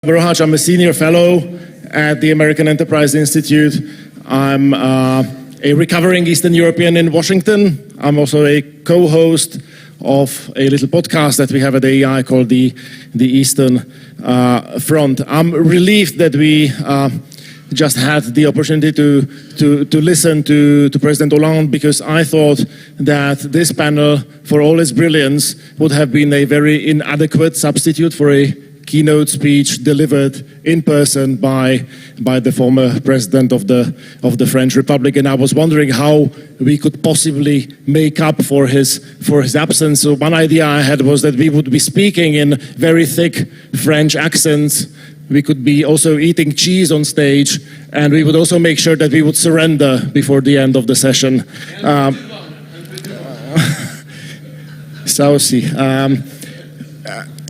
Brohach. I'm a senior fellow at the American Enterprise Institute. I'm a recovering Eastern European in Washington. I'm also a co-host of a little podcast that we have at AEI called the Eastern Front. I'm relieved that we just had the opportunity to listen to President Hollande, because I thought that this panel, for all its brilliance, would have been a very inadequate substitute for a keynote speech delivered in person by the former president of the French Republic, and I was wondering how we could possibly make up for his absence. So one idea I had was that we would be speaking in very thick French accents. We could be also eating cheese on stage, and we would also make sure that we would surrender before the end of the session.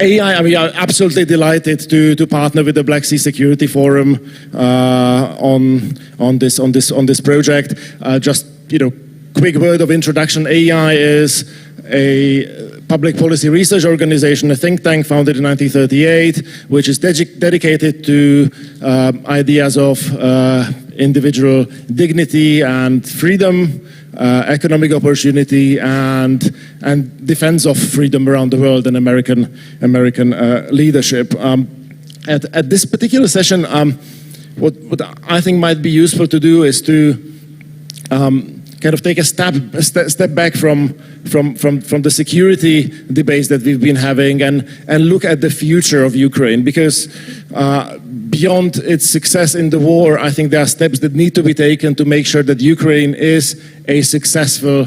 AEI, we are absolutely delighted to partner with the Black Sea Security Forum on this project. Just quick word of introduction. AEI is a public policy research organization, a think tank founded in 1938, which is dedicated to ideas of individual dignity and freedom, economic opportunity, and defense of freedom around the world, and American leadership. At this particular session, what I think might be useful to do is to kind of take a step back from the security debates that we've been having and look at the future of Ukraine, because beyond its success in the war, I think there are steps that need to be taken to make sure that Ukraine is a successful,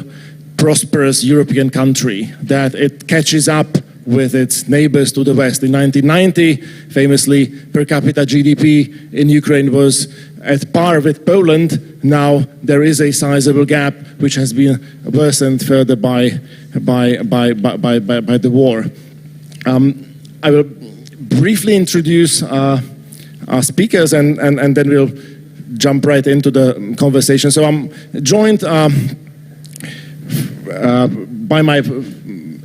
prosperous European country, that it catches up with its neighbors to the west. In 1990, famously, per capita GDP in Ukraine was at par with Poland. Now there is a sizable gap which has been worsened further by the war. I will briefly introduce our speakers, and then we'll jump right into the conversation. So I'm joined by my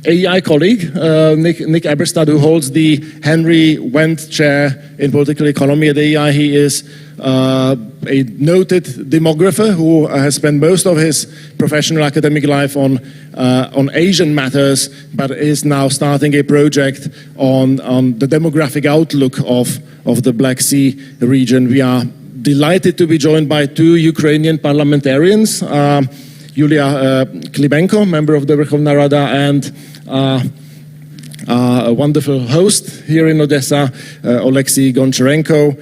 AEI colleague, Nick Eberstadt, who holds the Henry Wendt Chair in Political Economy at AEI. He is a noted demographer who has spent most of his professional academic life on Asian matters, but is now starting a project on the demographic outlook of the Black Sea region. We are delighted to be joined by two Ukrainian parliamentarians, Yulia Klymenko, member of the Verkhovna Rada, and a wonderful host here in Odesa, Oleksii Goncharenko.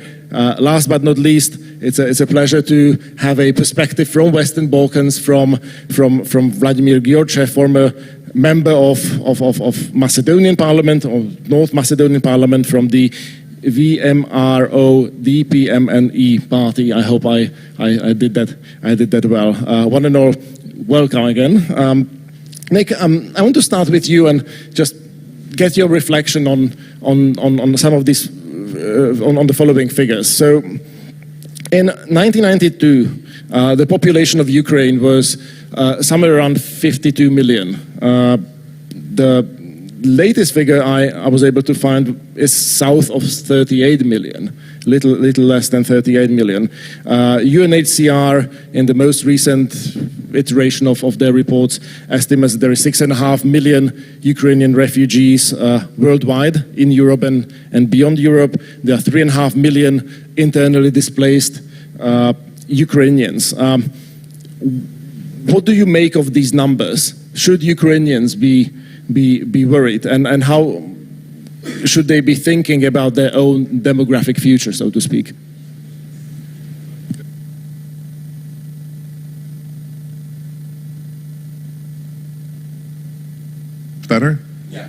Last but not least, it's a pleasure to have a perspective from Western Balkans, from Vladimir Gjorchev, former member of Macedonian Parliament, or North Macedonian Parliament, from the VMRO-DPMNE party. I hope I did that well. One and all, welcome again. Nick, I want to start with you and just get your reflection on some of these on the following figures. So, in 1992, the population of Ukraine was somewhere around 52 million. The latest figure I was able to find is south of 38 million, little less than 38 million. UNHCR, in the most recent iteration of their reports, estimates that there is 6.5 million Ukrainian refugees worldwide, in Europe and beyond Europe. There are 3.5 million internally displaced Ukrainians. What do you make of these numbers? Should Ukrainians be worried, and how should they be thinking about their own demographic future, so to speak? Better? Yeah.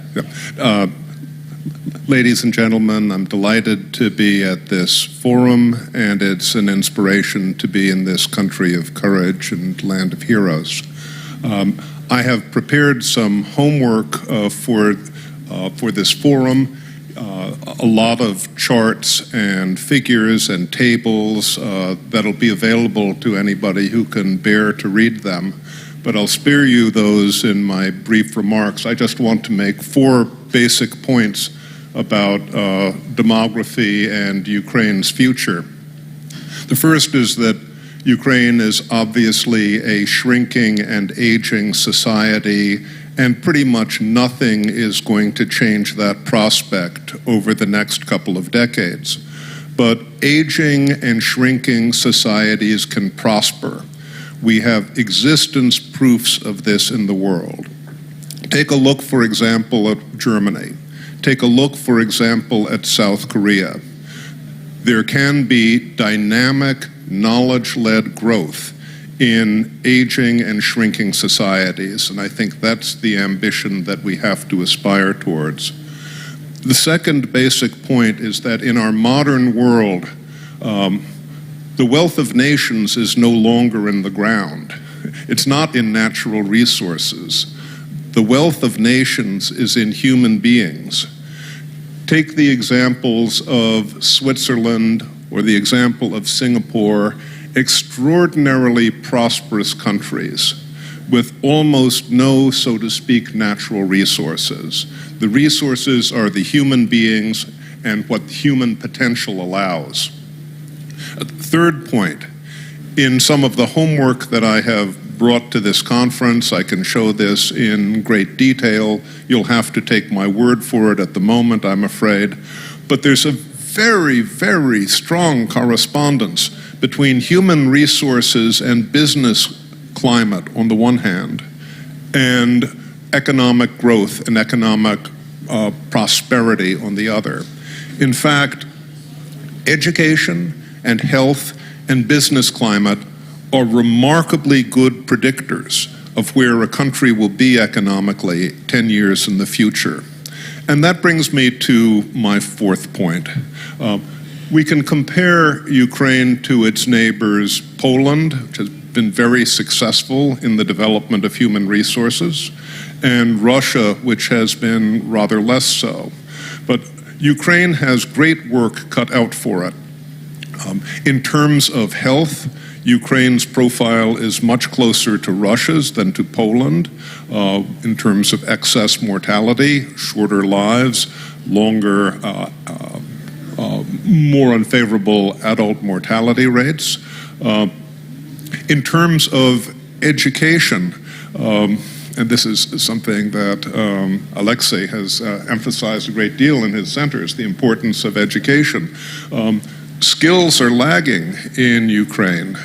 Ladies and gentlemen, I'm delighted to be at this forum, and it's an inspiration to be in this country of courage and land of heroes. I have prepared some homework for this forum, a lot of charts and figures and tables that'll be available to anybody who can bear to read them, but I'll spare you those in my brief remarks. I just want to make 4 basic points about demography and Ukraine's future. The first is that Ukraine is obviously a shrinking and aging society, and pretty much nothing is going to change that prospect over the next couple of decades. But aging and shrinking societies can prosper. We have existence proofs of this in the world. Take a look, for example, at Germany. Take a look, for example, at South Korea. There can be dynamic, knowledge-led growth in aging and shrinking societies, and I think that's the ambition that we have to aspire towards. The second basic point is that in our modern world, the wealth of nations is no longer in the ground. It's not in natural resources. The wealth of nations is in human beings. Take the examples of Switzerland or the example of Singapore, extraordinarily prosperous countries with almost no, so to speak, natural resources. The resources are the human beings and what human potential allows. Third point, in some of the homework that I have brought to this conference, I can show this in great detail. You'll have to take my word for it at the moment, I'm afraid. But there's a very, very strong correspondence between human resources and business climate on the one hand, and economic growth and economic prosperity on the other. In fact, education and health and business climate are remarkably good predictors of where a country will be economically 10 years in the future. And that brings me to my fourth point. We can compare Ukraine to its neighbors Poland, which has been very successful in the development of human resources, and Russia, which has been rather less so. But Ukraine has great work cut out for it. In terms of health, Ukraine's profile is much closer to Russia's than to Poland in terms of excess mortality, shorter lives, longer, more unfavorable adult mortality rates. In terms of education, and this is something that Oleksii has emphasized a great deal in his centers, the importance of education. Skills are lagging in Ukraine.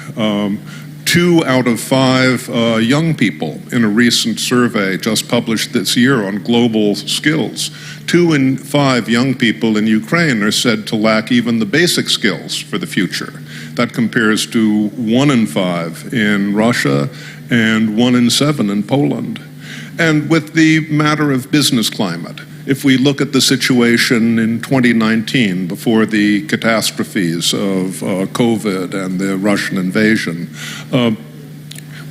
2 out of 5 young people in a recent survey just published this year on global skills, 2 in 5 young people in Ukraine are said to lack even the basic skills for the future. That compares to 1 in 5 in Russia and 1 in 7 in Poland. And with the matter of business climate, if we look at the situation in 2019, before the catastrophes of COVID and the Russian invasion,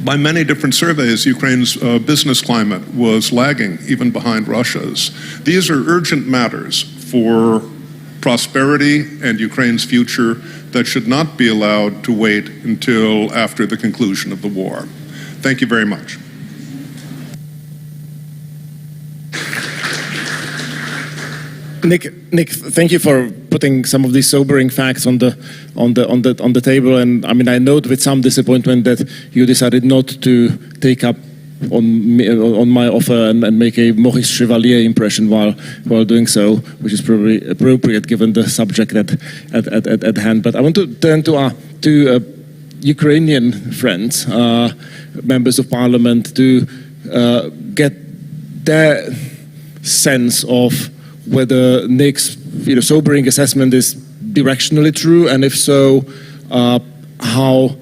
by many different surveys, Ukraine's business climate was lagging, even behind Russia's. These are urgent matters for prosperity and Ukraine's future that should not be allowed to wait until after the conclusion of the war. Thank you very much. Nick, thank you for putting some of these sobering facts on the table. And I mean, I note with some disappointment that you decided not to take up on my offer and make a Maurice Chevalier impression while doing so, which is probably appropriate given the subject at hand. But I want to turn to our two Ukrainian friends, members of parliament, to get their sense of whether Nick's sobering assessment is directionally true, and if so, how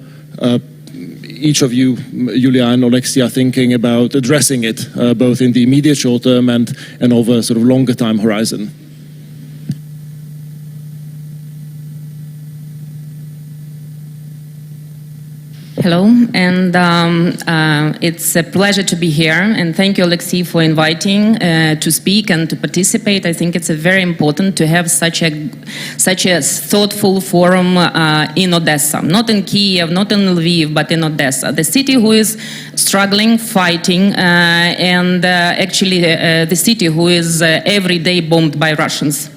each of you, Yulia and Oleksii, are thinking about addressing it, both in the immediate short term and over a sort of longer time horizon. Hello, and it's a pleasure to be here, and thank you, Oleksii, for inviting to speak and to participate. I think it's very important to have such a such as thoughtful forum in Odesa, not in Kiev, not in Lviv, but in Odesa, the city who is struggling, fighting, and actually the city who is every day bombed by Russians.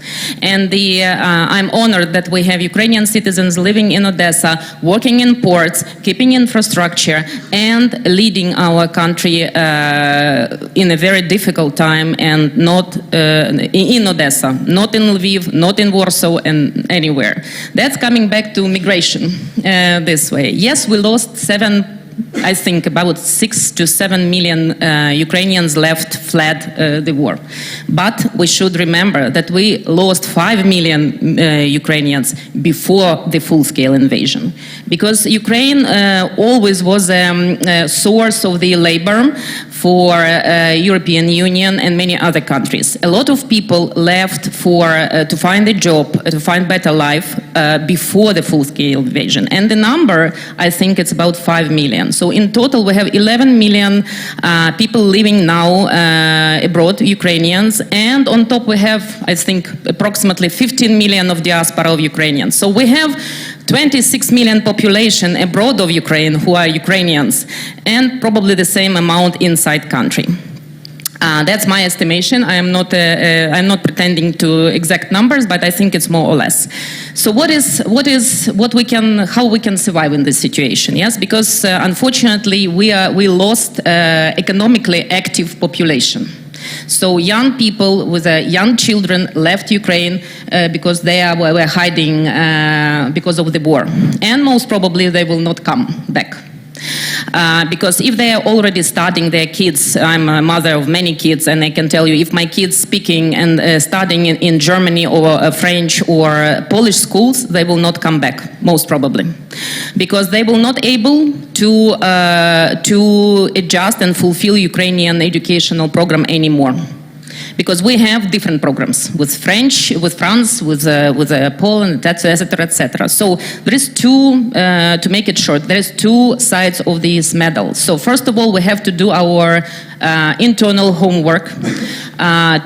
And I'm honored that we have Ukrainian citizens living in Odesa, working in ports, keeping infrastructure, and leading our country in a very difficult time, and not in Odesa, not in Lviv, not in Warsaw, and anywhere. That's coming back to migration this way. Yes, we lost I think about 6 to 7 million Ukrainians fled the war. But we should remember that we lost 5 million Ukrainians before the full-scale invasion. Because Ukraine always was a source of the labor for European Union and many other countries. A lot of people left to find a job, to find better life before the full-scale invasion. And the number, I think it's about 5 million. So in total, we have 11 million people living now abroad, Ukrainians, and on top we have, I think, approximately 15 million of diaspora of Ukrainians. So we have 26 million population abroad of Ukraine who are Ukrainians, and probably the same amount inside country. That's my estimation. I'm not pretending to exact numbers, but I think it's more or less. So how we can survive in this situation? Yes, because unfortunately we lost economically active population. So young people with young children left Ukraine because they were hiding because of the war, and most probably they will not come back. Because if they are already studying their kids, I'm a mother of many kids, and I can tell you, if my kids speaking and studying in Germany or French or Polish schools, they will not come back, most probably, because they will not able to adjust and fulfill Ukrainian educational program anymore. Because we have different programs with French, with France, with Poland, etc., etc. So there is to make it short, there is two sides of this medal. So first of all, we have to do our internal homework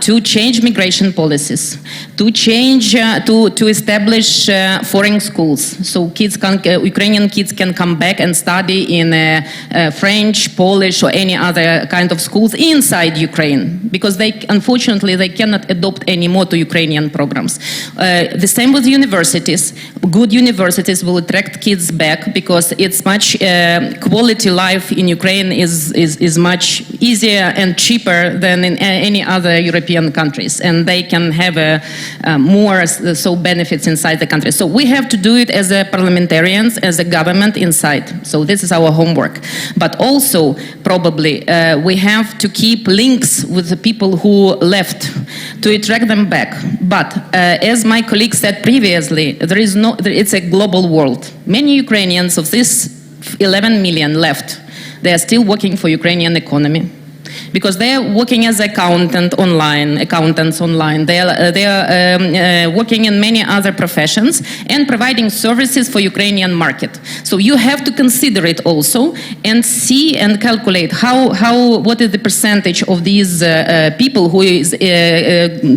to change migration policies, to change, to establish foreign schools, so Ukrainian kids can come back and study in French, Polish, or any other kind of schools inside Ukraine, because unfortunately they cannot adopt anymore to Ukrainian programs. The same with universities. Good universities will attract kids back, because it's much quality life in Ukraine is much easier and cheaper than in any other European countries, and they can have more benefits inside the country. So we have to do it as parliamentarians, as a government inside. So this is our homework. But also, probably, we have to keep links with the people who left to attract them back. But as my colleague said previously, it's a global world. Many Ukrainians of this 11 million left. They are still working for Ukrainian economy, because they are working as accountants online. They are working in many other professions and providing services for Ukrainian market. So you have to consider it also and see and calculate what is the percentage of these people who is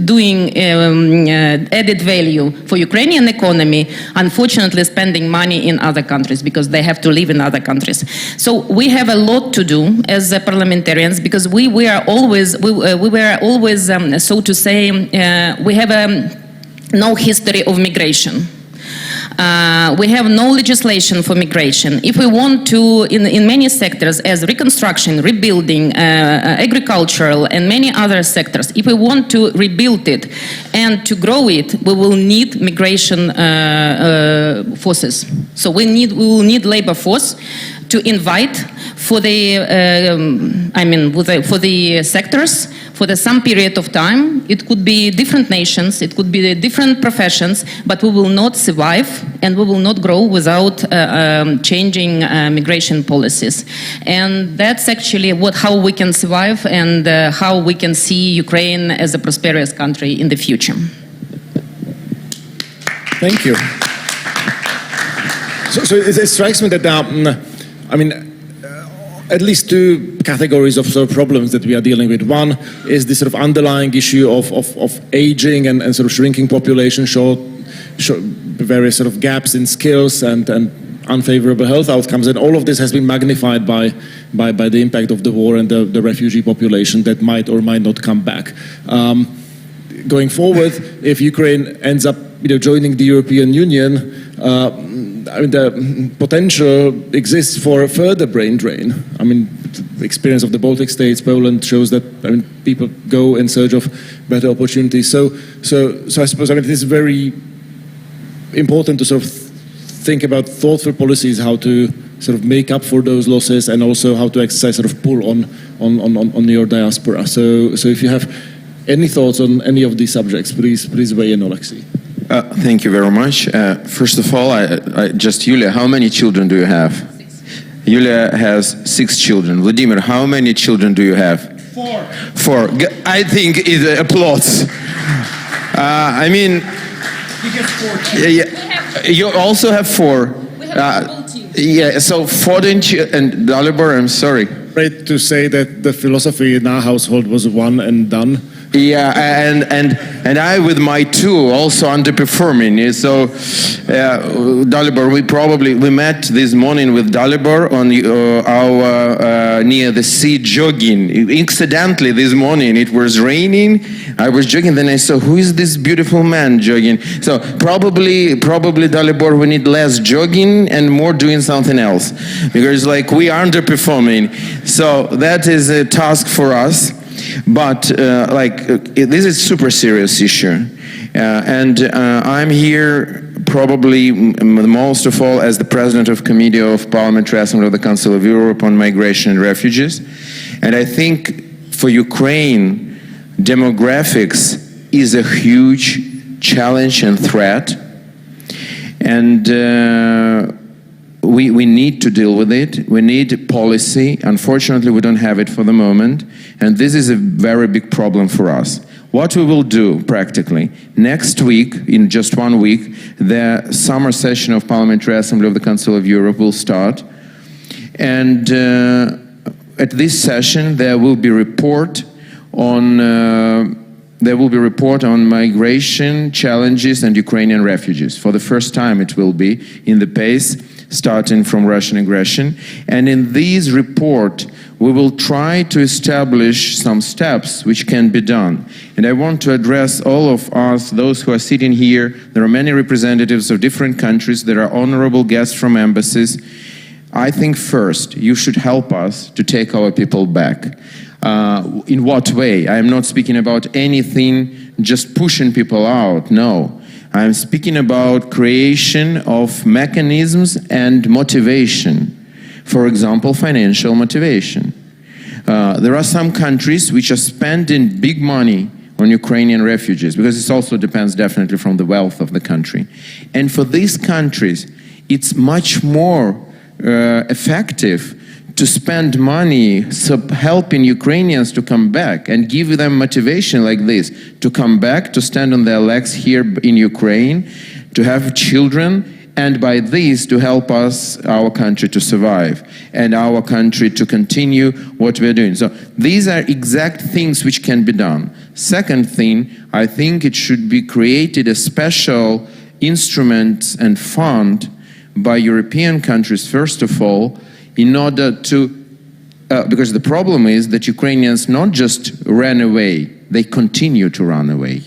doing added value for Ukrainian economy, unfortunately spending money in other countries because they have to live in other countries. So we have a lot to do as parliamentarians, because we were always, so to say, we have no history of migration. We have no legislation for migration. If we want to, in many sectors, as reconstruction, rebuilding, agricultural, and many other sectors, if we want to rebuild it and to grow it, we will need migration forces. So we will need labor force to invite for the, for the sectors, for some period of time. It could be different nations, it could be different professions, but we will not survive and we will not grow without changing migration policies. And that's actually how we can survive and how we can see Ukraine as a prosperous country in the future. Thank you. So it strikes me that at least two categories of sort of problems that we are dealing with. One is this sort of underlying issue of aging and sort of shrinking population, various sort of gaps in skills and unfavorable health outcomes, and all of this has been magnified by the impact of the war and the refugee population that might or might not come back. Going forward, if Ukraine ends up joining the European Union, the potential exists for a further brain drain. I mean, the experience of the Baltic states, Poland, shows that people go in search of better opportunities. So I suppose it is very important to sort of think about thoughtful policies, how to sort of make up for those losses, and also how to exercise sort of pull on your diaspora. So if you have any thoughts on any of these subjects, please weigh in, Oleksii. Thank you very much. First of all, just Yulia, how many children do you have? 6. Yulia has 6 children. Vladimir, how many children do you have? 4. 4. I think it applauds. I mean, He gets 4 too. yeah, you also have 4. We have a full team. Yeah, so 4 and Dalibor, I'm sorry. Right to say that the philosophy in our household was one and done. Yeah, and I with my 2 also underperforming. So Dalibor, we met this morning with Dalibor on our near the sea jogging. Incidentally, this morning it was raining. I was jogging, then I saw, who is this beautiful man jogging? So probably Dalibor, we need less jogging and more doing something else, because like we are underperforming. So that is a task for us. But this is a super serious issue, and I'm here probably most of all as the president of Committee of Parliamentary Assembly of the Council of Europe on Migration and Refugees, and I think for Ukraine, demographics is a huge challenge and threat, and we need to deal with it. We need policy. Unfortunately, we don't have it for the moment. And this is a very big problem for us. What we will do practically, next week, in just 1 week, the summer session of Parliamentary Assembly of the Council of Europe will start. And at this session, there will be a report on migration challenges and Ukrainian refugees. For the first time, it will be in the pace starting from Russian aggression. And in this report, we will try to establish some steps which can be done. And I want to address all of us, those who are sitting here. There are many representatives of different countries. There are honorable guests from embassies. I think first, you should help us to take our people back. In what way? I am not speaking about anything just pushing people out, no. I'm speaking about creation of mechanisms and motivation. For example, financial motivation. There are some countries which are spending big money on Ukrainian refugees, because it also depends definitely from the wealth of the country. And for these countries, it's much more effective to spend money helping Ukrainians to come back and give them motivation like this, to come back, to stand on their legs here in Ukraine, to have children, and by this to help us, our country, to survive and our country to continue what we're doing. So these are exact things which can be done. Second thing, I think it should be created a special instrument and fund by European countries, first of all, in order to, because the problem is that Ukrainians not just ran away, they continue to run away.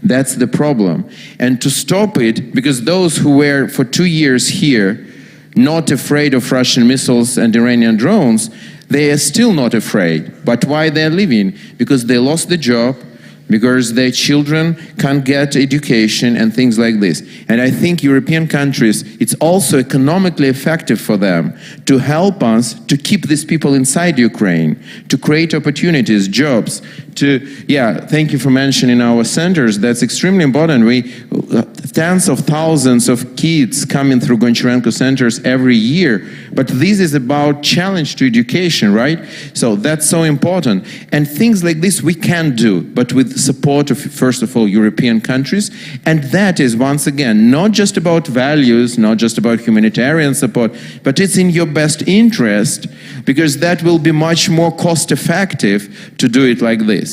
That's the problem. And to stop it, because those who were for 2 years here, not afraid of Russian missiles and Iranian drones, they are still not afraid. But why they're leaving? Because they lost the job, because their children can't get education and things like this. And I think European countries, it's also economically effective for them to help us to keep these people inside Ukraine, to create opportunities, jobs, thank you for mentioning our centers. That's extremely important. Tens of thousands of kids coming through Goncharenko centers every year. But this is about challenge to education, right? So that's so important. And things like this we can do, but with support of, first of all, European countries. And that is, once again, not just about values, not just about humanitarian support, but it's in your best interest, because that will be much more cost effective to do it like this.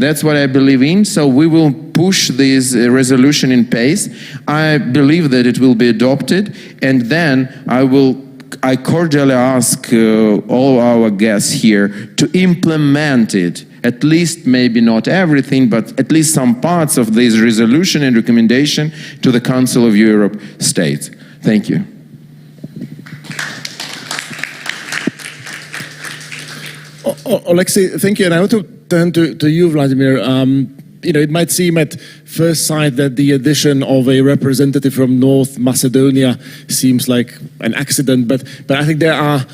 That's what I believe in. So we will push this resolution in pace. I believe that it will be adopted, and then I cordially ask all our guests here to implement it. At least, maybe not everything, but at least some parts of this resolution and recommendation to the Council of Europe states. Thank you. Oleksii, thank you. And I want to turn to you, Vladimir. It might seem at first sight that the addition of a representative from North Macedonia seems like an accident, but I think there are,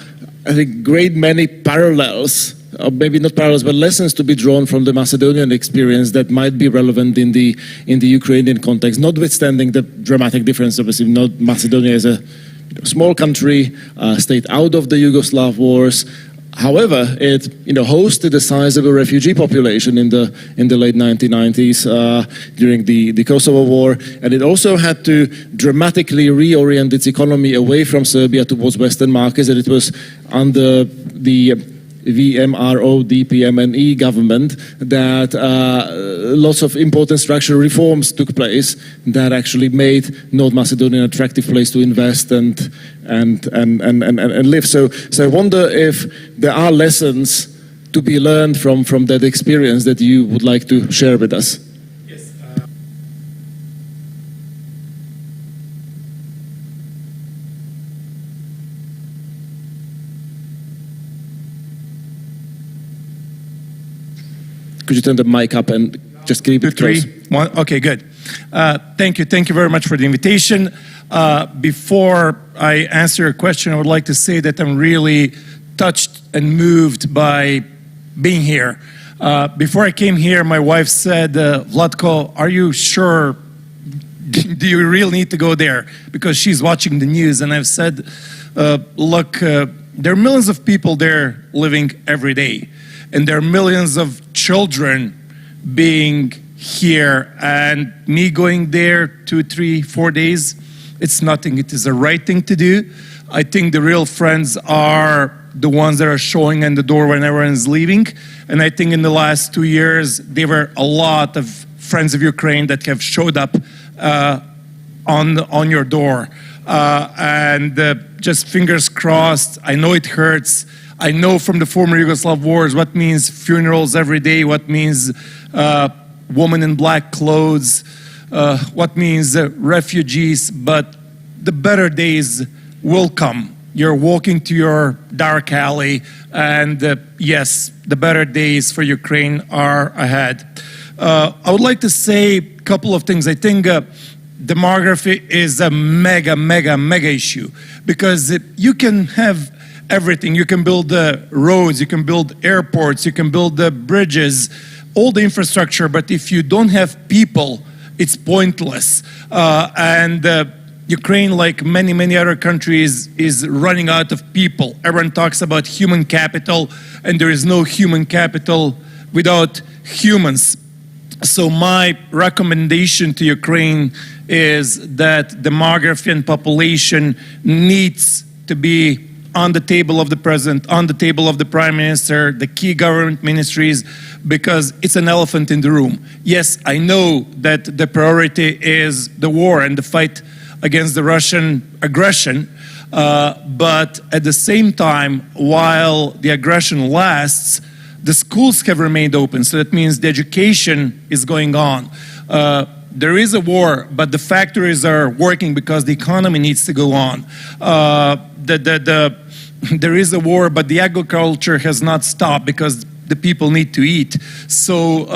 great many parallels, or maybe not parallels, but lessons to be drawn from the Macedonian experience that might be relevant in the Ukrainian context, notwithstanding the dramatic difference. Obviously, Macedonia is a small country, stayed out of the Yugoslav wars. However, it hosted a sizable refugee population in the late 1990s during the Kosovo War, and it also had to dramatically reorient its economy away from Serbia towards Western markets. And it was under the VMRO-DPMNE government that lots of important structural reforms took place that actually made North Macedonia an attractive place to invest and live. So I wonder if there are lessons to be learned from that experience that you would like to share with us. Yes. Could you turn the mic up and just keep it close? 2, 3, 1. Okay, good. Thank you very much for the invitation. Before I answer your question, I would like to say that I'm really touched and moved by being here. Before I came here, my wife said, Vladko, are you sure? Do you really need to go there? Because she's watching the news, and I've said, look, there are millions of people there living every day, and there are millions of children being here, and me going there 2, 3, 4 days, it's nothing. It is the right thing to do. I think the real friends are the ones that are showing in the door when everyone's leaving. And I think in the last 2 years, there were a lot of friends of Ukraine that have showed up on your door. Just fingers crossed. I know it hurts. I know from the former Yugoslav wars what means funerals every day, what means women in black clothes, what means refugees, but the better days will come. You're walking to your dark alley, and yes, the better days for Ukraine are ahead. I would like to say a couple of things. I think demography is a mega issue, because you can have everything. You can build roads, you can build airports, you can build bridges, all the infrastructure, but if you don't have people, it's pointless. Ukraine, like many other countries, is running out of people. Everyone talks about human capital, and there is no human capital without humans. So my recommendation to Ukraine is that demography and population needs to be on the table of the president, on the table of the prime minister, the key government ministries, because it's an elephant in the room. Yes, I know that the priority is the war and the fight against the Russian aggression, but at the same time, while the aggression lasts, the schools have remained open, so that means the education is going on. There is a war, but the factories are working because the economy needs to go on. There is a war, but the agriculture has not stopped because the people need to eat. So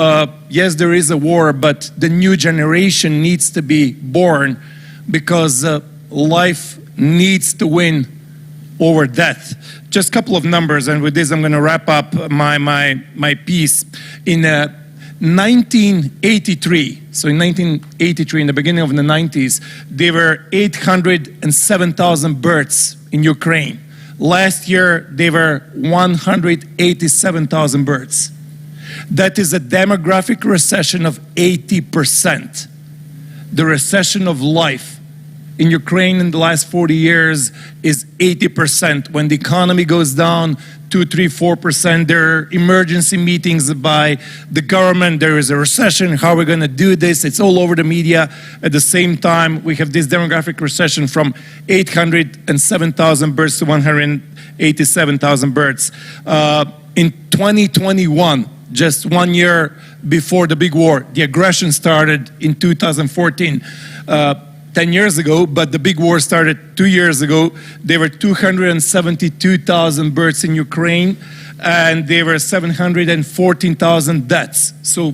yes, there is a war, but the new generation needs to be born, because life needs to win over death. Just a couple of numbers, and with this I'm going to wrap up my piece. In 1983, so in 1983, in the beginning of the 90s, there were 807,000 births in Ukraine. Last year, there were 187,000 births. That is a demographic recession of 80%. The recession of life in Ukraine in the last 40 years is 80%. When the economy goes down 2, 3, 4%, there are emergency meetings by the government. There is a recession. How are we going to do this? It's all over the media. At the same time, we have this demographic recession from 807,000 births to 187,000 births. In 2021, just 1 year before the big war, the aggression started in 2014. 10 years ago, but the big war started 2 years ago. There were 272,000 births in Ukraine, and there were 714,000 deaths. So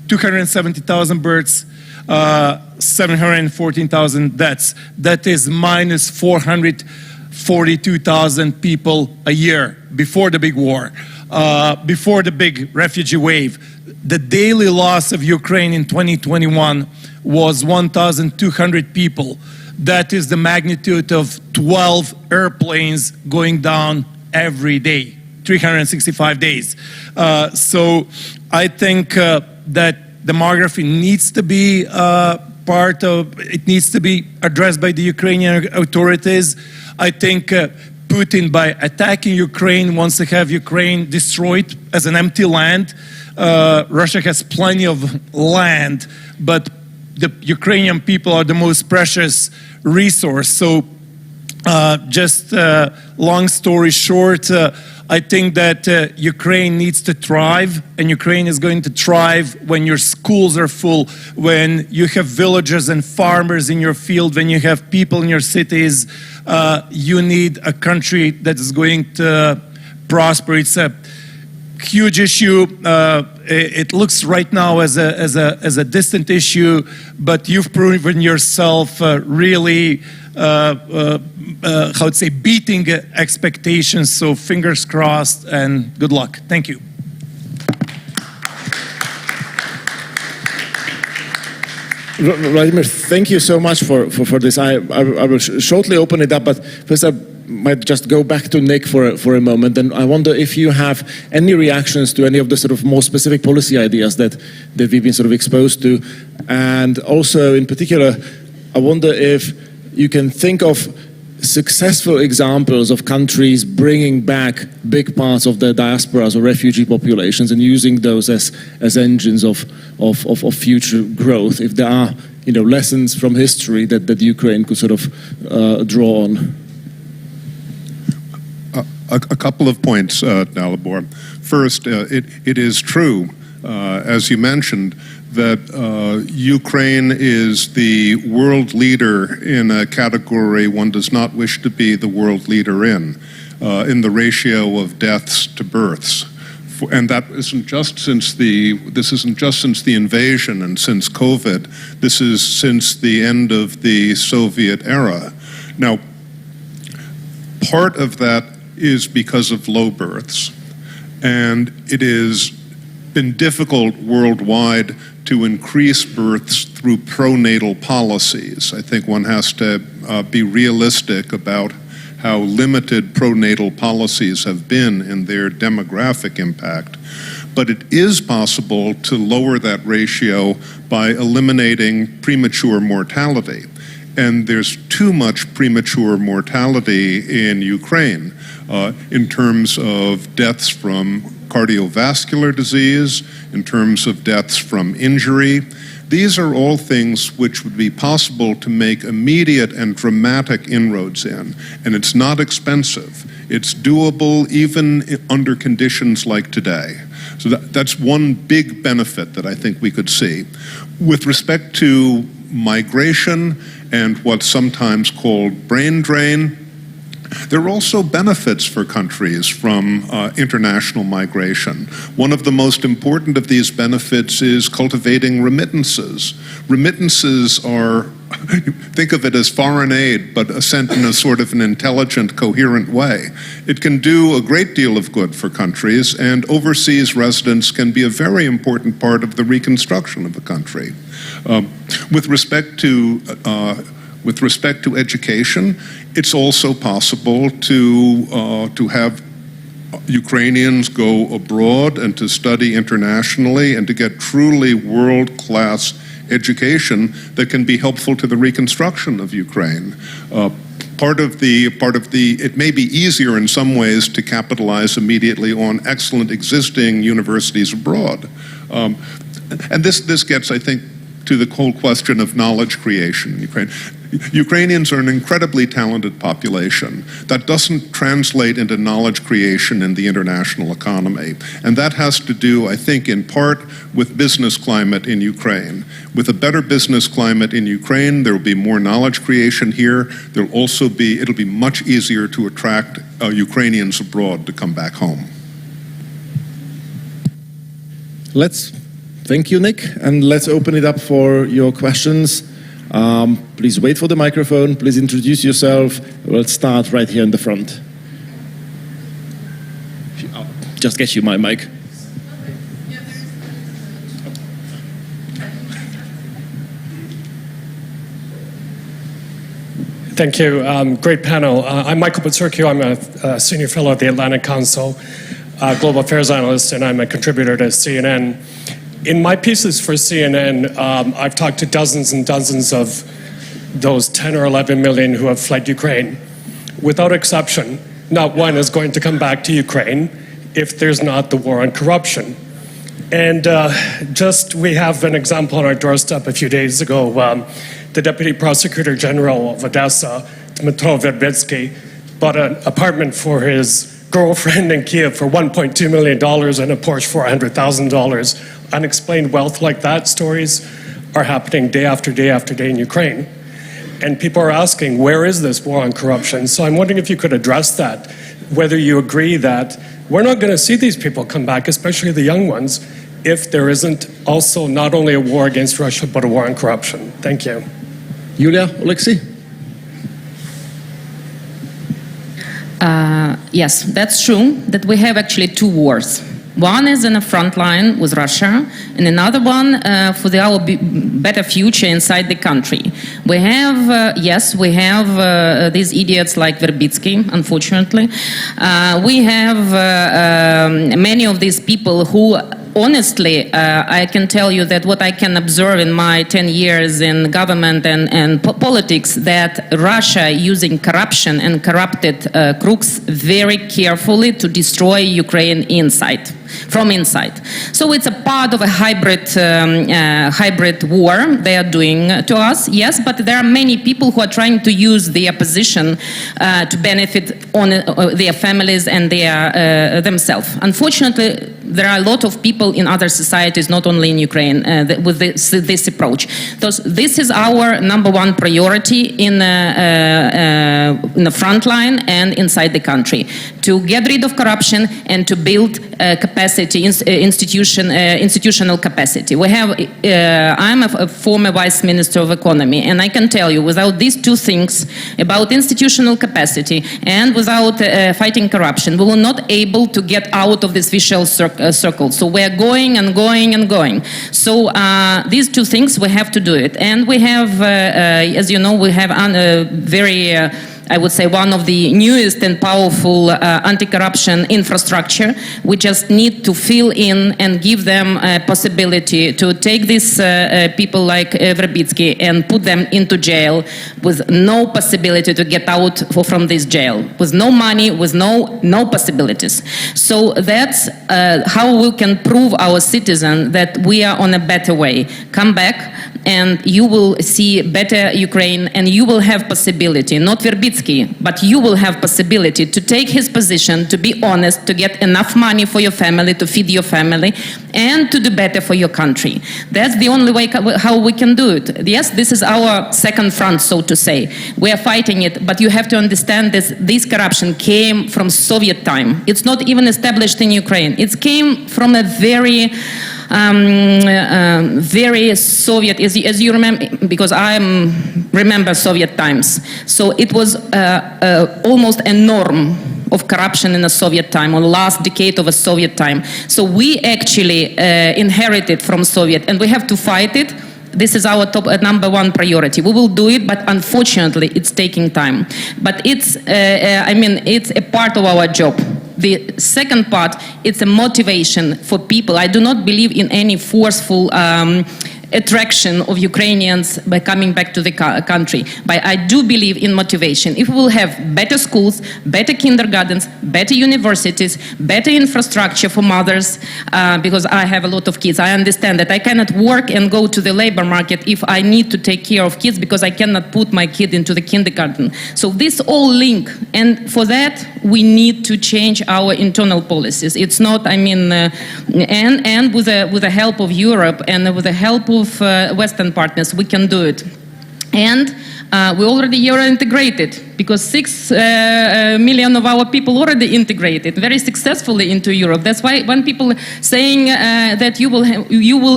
270,000 births, 714,000 deaths. That is minus 442,000 people a year before the big war, before the big refugee wave. The daily loss of Ukraine in 2021 was 1,200 people. That is the magnitude of 12 airplanes going down every day, 365 days. So I think that demography needs to be it needs to be addressed by the Ukrainian authorities. I think Putin, by attacking Ukraine, wants to have Ukraine destroyed as an empty land. Russia has plenty of land, but the Ukrainian people are the most precious resource. So just long story short, I think that Ukraine needs to thrive, and Ukraine is going to thrive when your schools are full, when you have villagers and farmers in your field, when you have people in your cities. You need a country that is going to prosper. It's a huge issue. It looks right now as a distant issue, but you've proven yourself really, how to say, beating expectations. So fingers crossed and good luck. Thank you. Vladimir, thank you so much for this. I will shortly open it up, but first I might just go back to Nick for a moment, and I wonder if you have any reactions to any of the sort of more specific policy ideas that we've been sort of exposed to, and also in particular, I wonder if you can think of successful examples of countries bringing back big parts of their diasporas or refugee populations and using those as engines of future growth. If there are lessons from history that Ukraine could sort of draw on. A couple of points, Dalibor. First, it is true, as you mentioned, that Ukraine is the world leader in a category one does not wish to be the world leader in the ratio of deaths to births. And that isn't just since the invasion and since COVID. This is since the end of the Soviet era. Now, part of that is because of low births, and it has been difficult worldwide to increase births through pronatal policies. I think one has to be realistic about how limited pronatal policies have been in their demographic impact. But it is possible to lower that ratio by eliminating premature mortality. And there's too much premature mortality in Ukraine in terms of deaths from cardiovascular disease, in terms of deaths from injury. These are all things which would be possible to make immediate and dramatic inroads in, and it's not expensive. It's doable even under conditions like today. So that's one big benefit that I think we could see. With respect to migration and what's sometimes called brain drain, there are also benefits for countries from international migration. One of the most important of these benefits is cultivating remittances. Remittances are, think of it as foreign aid, but sent in a sort of an intelligent, coherent way. It can do a great deal of good for countries, and overseas residents can be a very important part of the reconstruction of a country. With respect to education, it's also possible to have Ukrainians go abroad and to study internationally and to get truly world-class education that can be helpful to the reconstruction of Ukraine. It may be easier in some ways to capitalize immediately on excellent existing universities abroad. And this gets, I think, to the whole question of knowledge creation in Ukraine. Ukrainians are an incredibly talented population. That doesn't translate into knowledge creation in the international economy. And that has to do, I think, in part with business climate in Ukraine. With a better business climate in Ukraine, there will be more knowledge creation here. There'll also be, it'll be much easier to attract Ukrainians abroad to come back home. Thank you, Nick, and let's open it up for your questions. Please wait for the microphone. Please introduce yourself. We'll start right here in the front. Just get you my mic. Thank you. Great panel. I'm Michael Butsurkio. I'm a senior fellow at the Atlantic Council, global affairs analyst, and I'm a contributor to CNN. In my pieces for CNN, I've talked to dozens and dozens of those 10 or 11 million who have fled Ukraine. Without exception, not one is going to come back to Ukraine if there's not the war on corruption. And we have an example on our doorstep a few days ago. The Deputy Prosecutor General of Odesa, Dmytro Verbitsky, bought an apartment for his girlfriend in Kiev for $1.2 million and a Porsche for $100,000. Unexplained wealth like that, stories are happening day after day after day in Ukraine. And people are asking, where is this war on corruption? So I'm wondering if you could address that, whether you agree that we're not going to see these people come back, especially the young ones, if there isn't also not only a war against Russia, but a war on corruption. Thank you. Yulia, Oleksii? Yes, that's true, that we have actually two wars. One is in the front line with Russia, and another one for our better future inside the country. We have, we have these idiots like Verbitsky, unfortunately. We have many of these people who, honestly, I can tell you that what I can observe in my 10 years in government and politics, that Russia using corruption and corrupted crooks very carefully to destroy Ukraine from inside. So it's a part of a hybrid war they are doing to us, yes, but there are many people who are trying to use the opposition to benefit on their families and themselves. Unfortunately, there are a lot of people in other societies, not only in Ukraine, with this approach. This is our number one priority in the front line and inside the country, to get rid of corruption and to build capacity, institutional capacity. We have. I'm a former Vice Minister of Economy, and I can tell you, without these two things about institutional capacity and without fighting corruption, we will not able to get out of this vicious circle. So we are going and going and going. So these two things, we have to do it. And we have, as you know, we have very I would say one of the newest and powerful anti-corruption infrastructure. We just need to fill in and give them a possibility to take these people like Verbitsky and put them into jail with no possibility to get out from this jail, with no money, with no possibilities. So that's how we can prove our citizens that we are on a better way. Come back, and you will see better Ukraine, and you will have possibility, not Verbitsky, but you will have possibility to take his position, to be honest, to get enough money for your family, to feed your family, and to do better for your country. That's the only way how we can do it. Yes, this is our second front, so to say. We are fighting it, but you have to understand this corruption came from Soviet time. It's not even established in Ukraine. It came from a very Soviet, as you remember, because I remember Soviet times. So it was almost a norm of corruption in the Soviet time, or the last decade of a Soviet time. So we actually inherited from Soviet, and we have to fight it. This is our number one priority. We will do it, but unfortunately, it's taking time. But it's, it's a part of our job. The second part, it's a motivation for people. I do not believe in any forceful attraction of Ukrainians by coming back to the country. But I do believe in motivation. If we will have better schools, better kindergartens, better universities, better infrastructure for mothers, because I have a lot of kids, I understand that I cannot work and go to the labor market if I need to take care of kids because I cannot put my kid into the kindergarten. So this all link, and for that we need to change our internal policies. It's not, I mean, and with the help of Europe and with the help of Western partners, we can do it. And we already Euro-integrated, because 6 million of our people already integrated very successfully into Europe. That's why when people saying that you will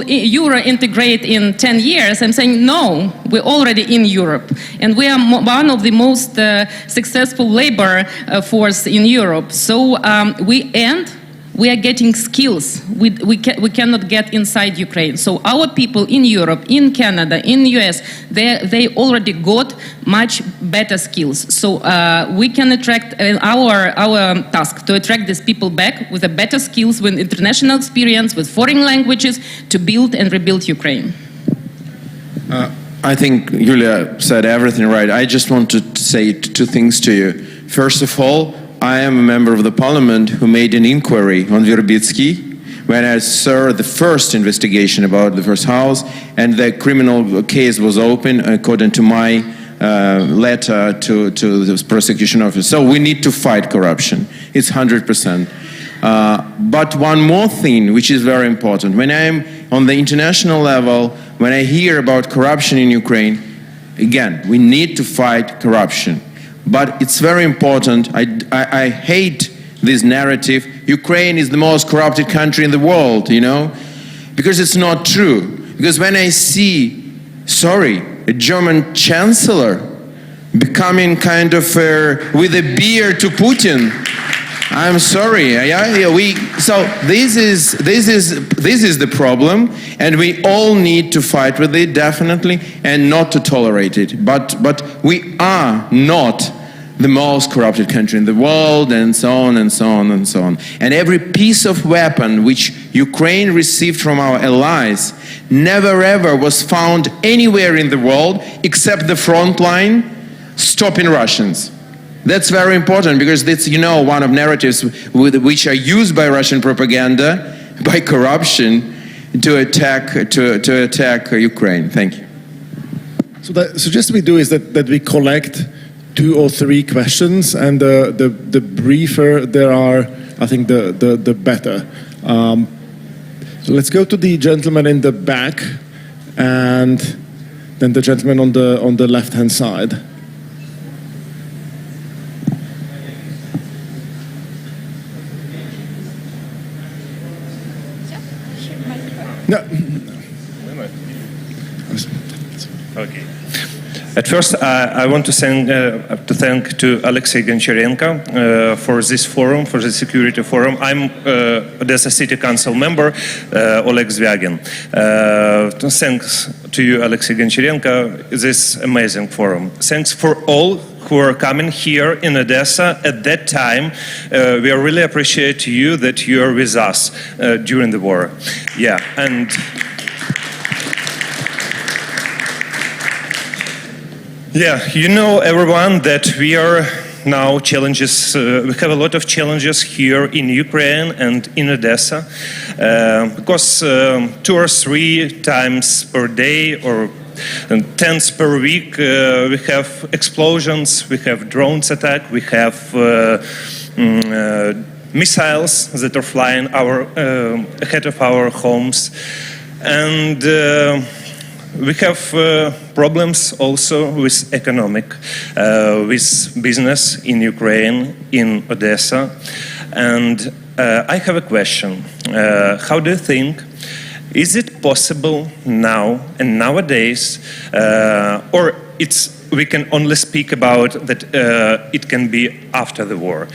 Euro-integrate in 10 years, I'm saying no, we're already in Europe. And we are one of the most successful labor force in Europe. So we are getting skills we cannot get inside Ukraine. So our people in Europe, in Canada, in the US, they already got much better skills. So we can attract, our task to attract these people back with a better skills, with international experience, with foreign languages, to build and rebuild Ukraine. I think Yulia said everything right. I just want to say two things to you. First of all, I am a member of the parliament who made an inquiry on Verbitsky when I saw the first investigation about the first house, and the criminal case was open according to my letter to the prosecution office. So we need to fight corruption. It's 100%. But one more thing, which is very important. When I'm on the international level, when I hear about corruption in Ukraine, again, we need to fight corruption. But it's very important. I hate this narrative. Ukraine is the most corrupted country in the world, you know, because it's not true. Because when I see, a German chancellor becoming kind of with a beer to Putin, I'm sorry. So this is the problem, and we all need to fight with it, definitely, and not to tolerate it. But we are not the most corrupted country in the world, and so on and so on and so on. And every piece of weapon which Ukraine received from our allies never ever was found anywhere in the world except the front line stopping Russians. That's very important, because that's, you know, one of narratives which are used by Russian propaganda, by corruption, to attack Ukraine. Thank you. So the suggestion we do is that we collect 2 or 3 questions, and the briefer there are, I think the better. So let's go to the gentleman in the back, and then the gentleman on the left-hand side. No. Okay. At first, I want to thank Oleksii Goncharenko for this forum, for the security forum. I'm Odesa City Council member, Oleg Zvyagin. Thanks to you, Oleksii Goncharenko, this amazing forum. Thanks for all who are coming here in Odesa at that time. We really appreciate you that you are with us during the war. Yeah, and yeah, you know, everyone, that we are now challenges. We have a lot of challenges here in Ukraine and in Odessa, because 2 or 3 times per day or 10s per week we have explosions, we have drones attack, we have missiles that are flying ahead of our homes, and we have problems also with economic, with business in Ukraine, in Odessa. And I have a question. How do you think, is it possible now and nowadays, or we can only speak about that it can be after the war?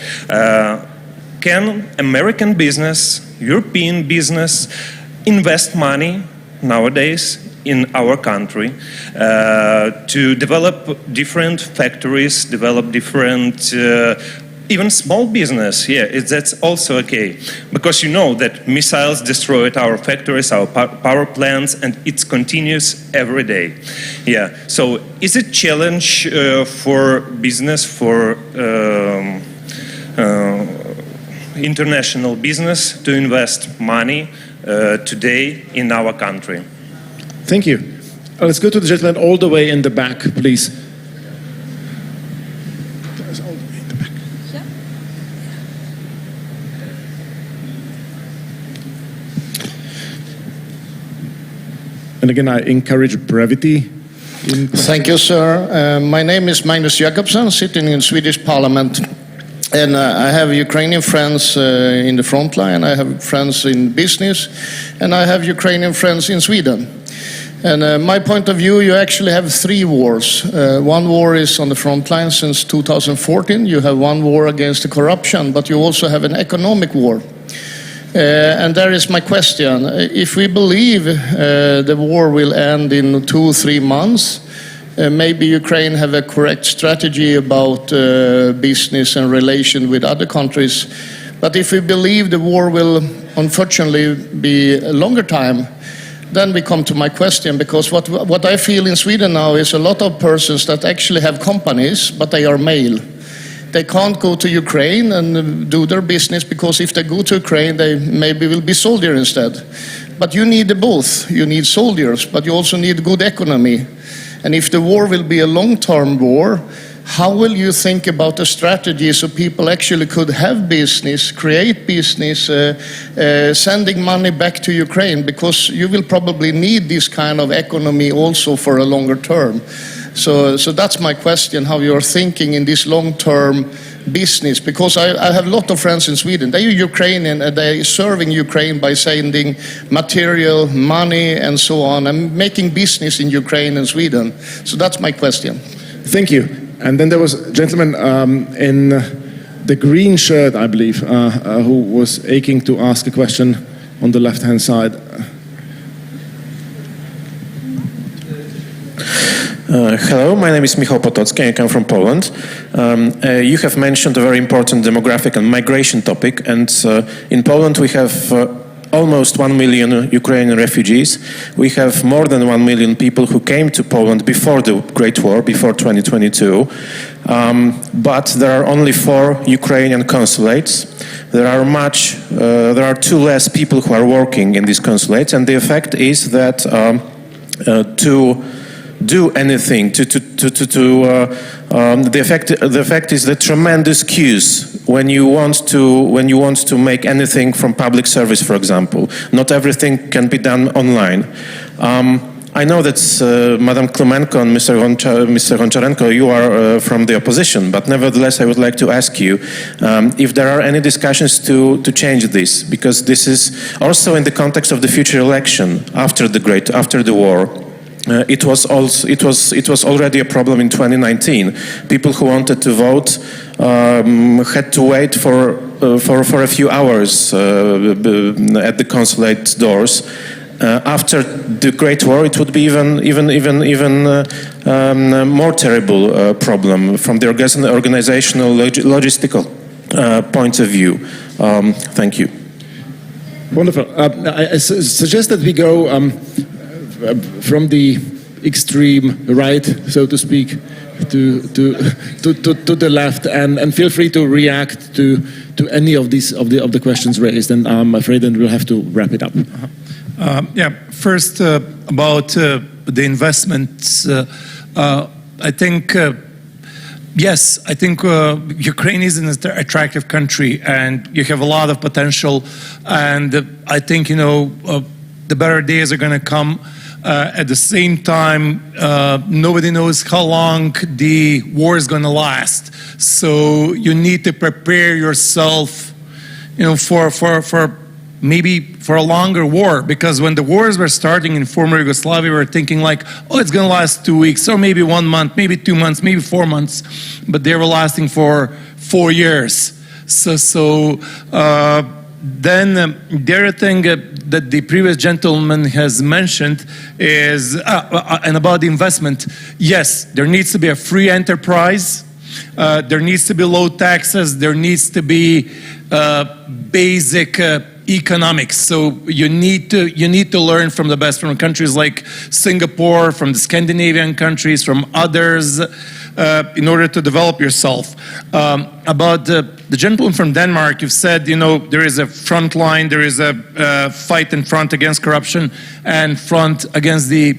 Can American business, European business invest money nowadays in our country to develop different factories, develop different even small business, that's also okay. Because you know that missiles destroyed our factories, our power plants, and it continues every day. Yeah, so is it a challenge for business, for international business to invest money today in our country? Thank you. Let's go to the gentleman all the way in the back, please. And again, I encourage brevity. Thank you, sir. My name is Magnus Jakobsen, sitting in Swedish Parliament. And I have Ukrainian friends in the front line, I have friends in business, and I have Ukrainian friends in Sweden. And my point of view, you actually have three wars. One war is on the front line since 2014. You have one war against the corruption, but you also have an economic war. And there is my question. If we believe the war will end in 2-3 months, maybe Ukraine have a correct strategy about business and relation with other countries. But if we believe the war will unfortunately be a longer time, then we come to my question, because what I feel in Sweden now is a lot of persons that actually have companies, but they are male. They can't go to Ukraine and do their business, because if they go to Ukraine, they maybe will be soldier instead. But you need both. You need soldiers, but you also need good economy. And if the war will be a long-term war, how will you think about a strategy so people actually could have business, create business, sending money back to Ukraine? Because you will probably need this kind of economy also for a longer term. So that's my question, how you're thinking in this long-term business. Because I have a lot of friends in Sweden. They are Ukrainian and they're serving Ukraine by sending material, money, and so on, and making business in Ukraine and Sweden. So that's my question. Thank you. And then there was a gentleman in the green shirt, I believe, who was aching to ask a question on the left-hand side. Hello, my name is Michał Potocki, I come from Poland. You have mentioned a very important demographic and migration topic, and in Poland we have almost 1 million Ukrainian refugees. We have more than 1 million people who came to Poland before the Great War, before 2022. But there are only 4 Ukrainian consulates. There are 2 less people who are working in these consulates, and the effect is that to do anything, the effect is the tremendous queues when you want to make anything from public service, for example. Not everything can be done online. I know that Madam Klymenko and Mr. Goncharenko, you are from the opposition, but nevertheless I would like to ask you if there are any discussions to change this, because this is also in the context of the future election after the war. It was already a problem in 2019. People who wanted to vote had to wait for a few hours at the consulate doors. After the Great War, it would be even more terrible problem from the organizational, logistical point of view. Thank you. Wonderful. I suggest that we go from the extreme right, so to speak, to the left, and feel free to react to any of these of the questions raised. And I'm afraid then we'll have to wrap it up. First about the investments. I think yes, I think Ukraine is an attractive country, and you have a lot of potential. And I think the better days are going to come. At the same time, nobody knows how long the war is going to last. So you need to prepare yourself, for maybe for a longer war. Because when the wars were starting in former Yugoslavia, we were thinking like, oh, it's going to last 2 weeks, or maybe 1 month, maybe 2 months, maybe 4 months. But they were lasting for 4 years. Then the other thing that the previous gentleman has mentioned is, and about the investment, yes, there needs to be a free enterprise. There needs to be low taxes. There needs to be basic economics. So you need to learn from the best, from countries like Singapore, from the Scandinavian countries, from others, in order to develop yourself. About the gentleman from Denmark, you've said, you know, there is a front line, there is a fight in front against corruption and front against the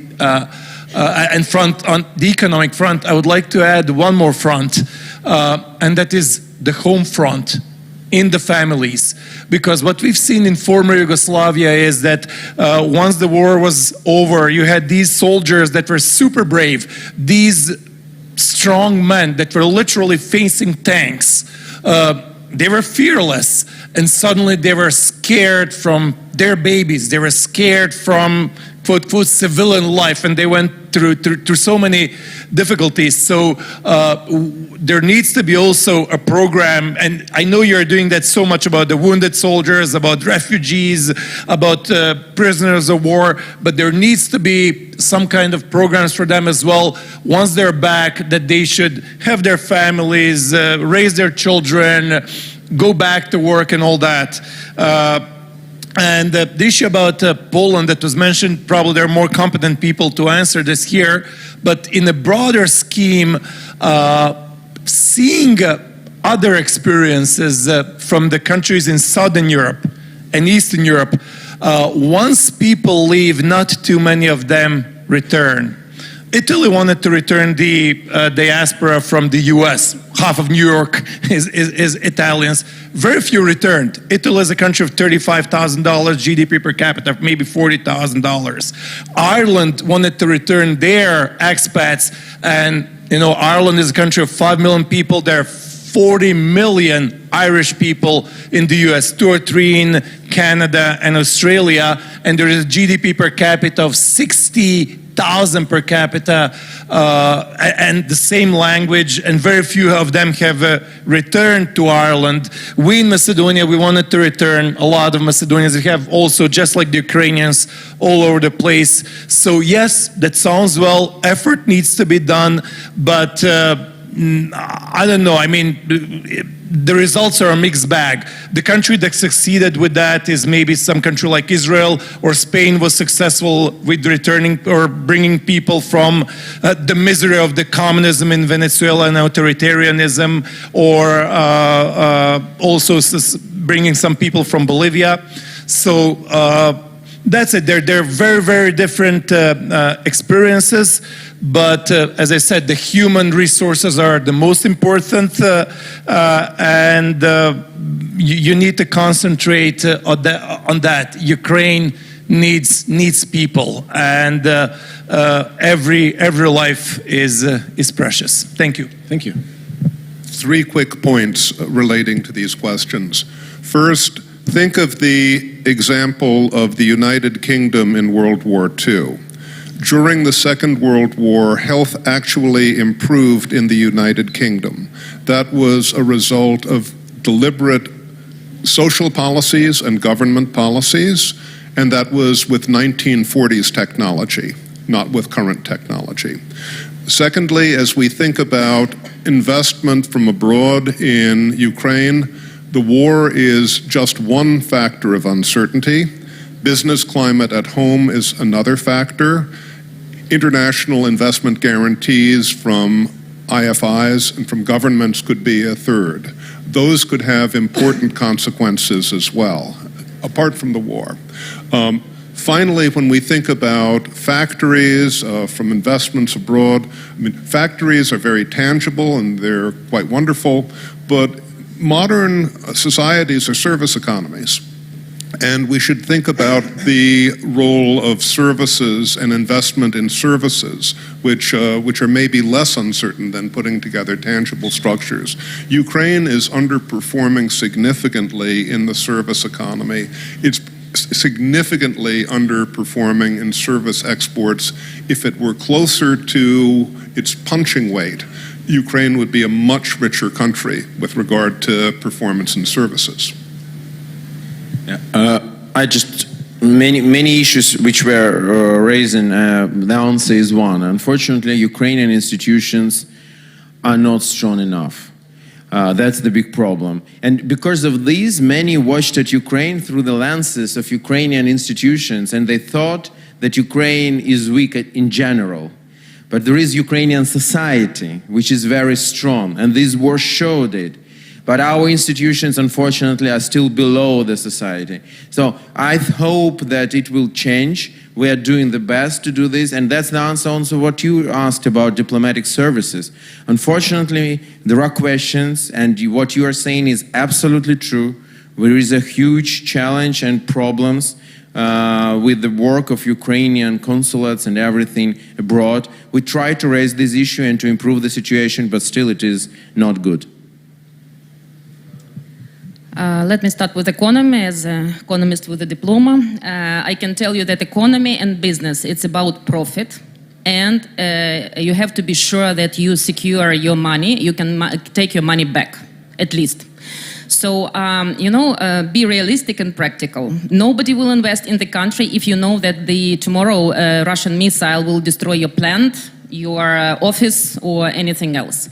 and front on the economic front. I would like to add one more front, and that is the home front in the families. Because what we've seen in former Yugoslavia is that once the war was over, you had these soldiers that were super brave, these strong men that were literally facing tanks. They were fearless, and suddenly they were scared from their babies. They were scared from quote civilian life, and they went through so many difficulties. So there needs to be also a program, and I know you're doing that so much about the wounded soldiers, about refugees, about prisoners of war, but there needs to be some kind of programs for them as well. Once they're back, that they should have their families, raise their children, go back to work and all that. And the issue about Poland that was mentioned, probably there are more competent people to answer this here, but in a broader scheme, seeing other experiences from the countries in Southern Europe and Eastern Europe, once people leave, not too many of them return. Italy wanted to return the diaspora from the US. Half of New York is Italians. Very few returned. Italy is a country of $35,000 GDP per capita, maybe $40,000. Ireland wanted to return their expats, and you know, Ireland is a country of 5 million people. There are 40 million Irish people in the US, 2 or 3 in Canada and Australia, and there is a GDP per capita of 60,000 per capita, and the same language, and very few of them have returned to Ireland. We in Macedonia, we wanted to return a lot of Macedonians. We have also, just like the Ukrainians, all over the place. So yes, that sounds well, effort needs to be done, but I don't know, I mean, the results are a mixed bag. The country that succeeded with that is maybe some country like Israel, or Spain was successful with returning or bringing people from the misery of the communism in Venezuela and authoritarianism, or also bringing some people from Bolivia. So that's it. They're very, very different experiences. But as I said, the human resources are the most important, and you need to concentrate on that. Ukraine needs people, and every life is precious. Thank you. Thank you. 3 quick points relating to these questions. First, think of the example of the United Kingdom in World War II. During the Second World War, health actually improved in the United Kingdom. That was a result of deliberate social policies and government policies, and that was with 1940s technology, not with current technology. Secondly, as we think about investment from abroad in Ukraine, the war is just one factor of uncertainty. Business climate at home is another factor. International investment guarantees from IFIs and from governments could be a third. Those could have important consequences as well, apart from the war. Finally, when we think about factories from investments abroad, I mean, factories are very tangible and they're quite wonderful, but modern societies are service economies. And we should think about the role of services and investment in services, which are maybe less uncertain than putting together tangible structures. Ukraine is underperforming significantly in the service economy. It's significantly underperforming in service exports. If it were closer to its punching weight, Ukraine would be a much richer country with regard to performance in services. Many issues which were raised, the answer is one. Unfortunately, Ukrainian institutions are not strong enough. That's the big problem. And because of this, many watched at Ukraine through the lenses of Ukrainian institutions, and they thought that Ukraine is weak in general. But there is Ukrainian society, which is very strong, and this war showed it. But our institutions, unfortunately, are still below the society. So I hope that it will change. We are doing the best to do this, and that's the answer also what you asked about diplomatic services. Unfortunately, there are questions, and what you are saying is absolutely true. There is a huge challenge and problems with the work of Ukrainian consulates and everything abroad. We try to raise this issue and to improve the situation, but still it is not good. Let me start with economy. As an economist with a diploma, I can tell you that economy and business, it's about profit. And you have to be sure that you secure your money, you can take your money back, at least. So, be realistic and practical. Nobody will invest in the country if you know that tomorrow Russian missile will destroy your plant, your office, or anything else.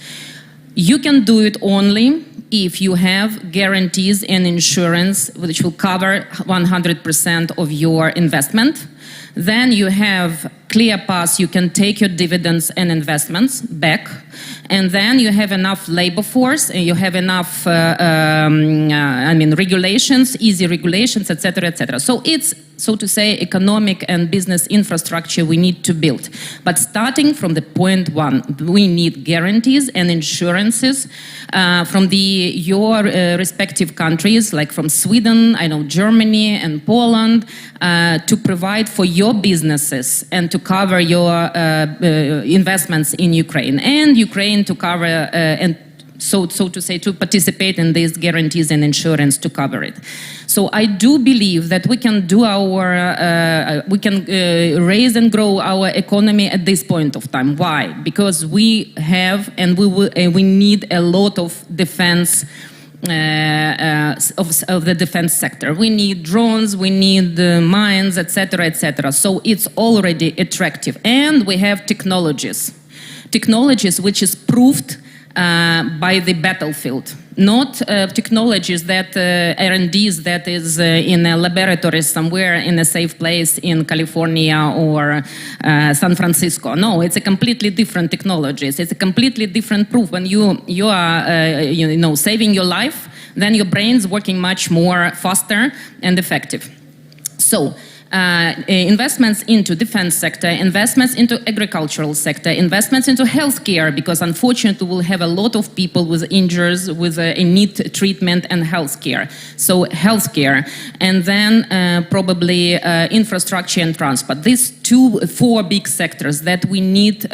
You can do it only if you have guarantees and insurance which will cover 100% of your investment. Then you have clear path, you can take your dividends and investments back, and then you have enough labor force, and you have enough regulations, easy regulations, etc., etc. So it's, so to say, economic and business infrastructure we need to build. But starting from the point one, we need guarantees and insurances from your respective countries, like from Sweden, I know Germany and Poland, to provide for your businesses and to cover your investments in Ukraine, and Ukraine to cover and so to say, to participate in these guarantees and insurance to cover it. So I do believe that we can do raise and grow our economy at this point of time. Why? Because we have and we need a lot of defense. Of the defense sector. We need drones, we need mines, etc., etc. So it's already attractive. And we have technologies which is proved by the battlefield. Not technologies that R&Ds that is in a laboratory somewhere in a safe place in California or San Francisco. No, it's a completely different technologies. It's a completely different proof. When you are saving your life, then your brain's working much more faster and effective. So investments into defense sector, investments into agricultural sector, investments into healthcare, because unfortunately we'll have a lot of people with injuries, with a need treatment and healthcare. So healthcare, and then probably infrastructure and transport. These four big sectors that we need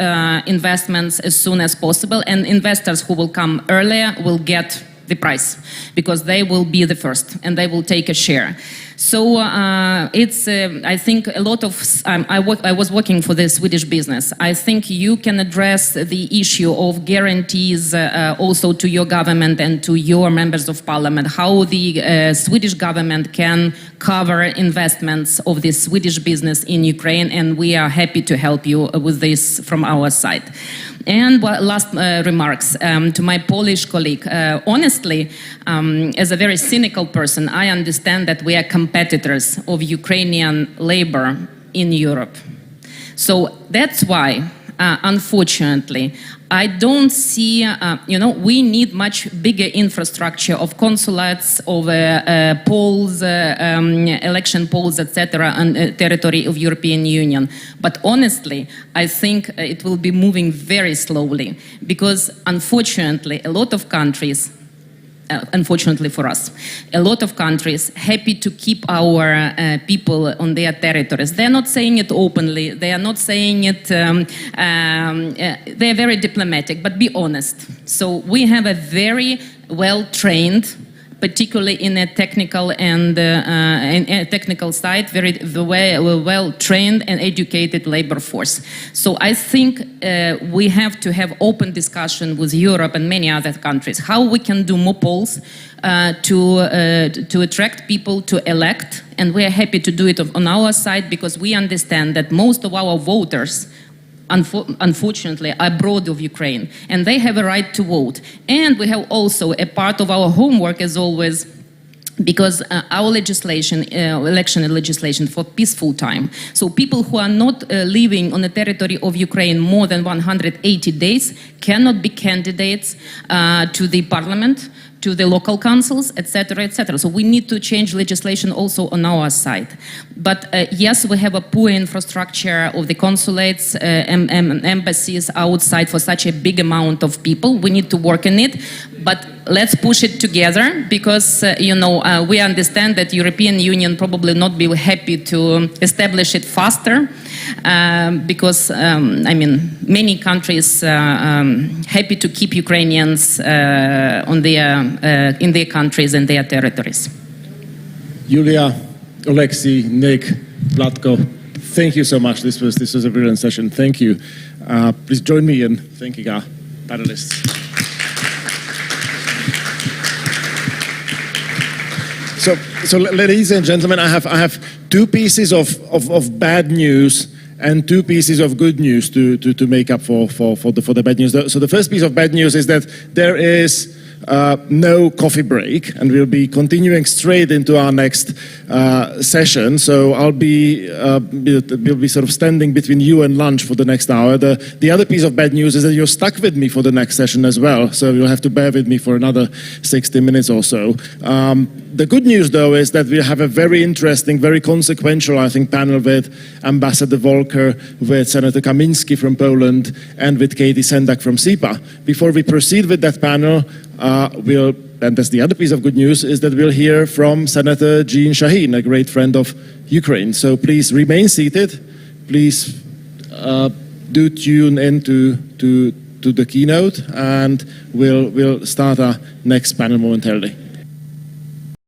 investments as soon as possible, and investors who will come earlier will get the price, because they will be the first and they will take a share. So it's, I think a lot of, I was working for the Swedish business. I think you can address the issue of guarantees also to your government and to your members of parliament, how the Swedish government can cover investments of the Swedish business in Ukraine, and we are happy to help you with this from our side. And last remarks to my Polish colleague. Honestly, as a very cynical person, I understand that we are competitors of Ukrainian labor in Europe. So that's why, unfortunately, I don't see, we need much bigger infrastructure of consulates, of polls, election polls, etc., on territory of European Union. But honestly, I think it will be moving very slowly, because unfortunately, a lot of countries, unfortunately for us, a lot of countries happy to keep our people on their territories. They're not saying it openly, they are not saying it, they're very diplomatic, but be honest. So we have a very well-trained, particularly in a technical and technical side, very well-trained and educated labor force. So I think we have to have open discussion with Europe and many other countries, how we can do more polls to attract people to elect, and we are happy to do it on our side, because we understand that most of our voters unfortunately, abroad of Ukraine, and they have a right to vote. And we have also a part of our homework, as always, because our legislation, election legislation for peaceful time. So people who are not living on the territory of Ukraine more than 180 days cannot be candidates to the parliament, to the local councils, etc., etc. So we need to change legislation also on our side. But yes, we have a poor infrastructure of the consulates and embassies outside for such a big amount of people. We need to work on it, but let's push it together, because we understand that European Union probably not be happy to establish it faster, because many countries happy to keep Ukrainians on in their countries and their territories. Yulia, Oleksii, Nick, Vlatko, thank you so much. This was a brilliant session. Thank you. Please join me in thanking our panelists. So, ladies and gentlemen, I have two pieces of bad news and two pieces of good news to make up for the bad news. So the first piece of bad news is that there is no coffee break, and we'll be continuing straight into our next session. So we'll be sort of standing between you and lunch for the next hour. The other piece of bad news is that you're stuck with me for the next session as well. So you'll have to bear with me for another 60 minutes or so. The good news, though, is that we have a very interesting, very consequential, I think, panel with Ambassador Volker, with Senator Kamiński from Poland, and with Katie Sendak from SIPA. Before we proceed with that panel, and that's the other piece of good news, is that we'll hear from Senator Jean Shaheen, a great friend of Ukraine. So please remain seated. Please do tune in to the keynote, and we'll start our next panel momentarily.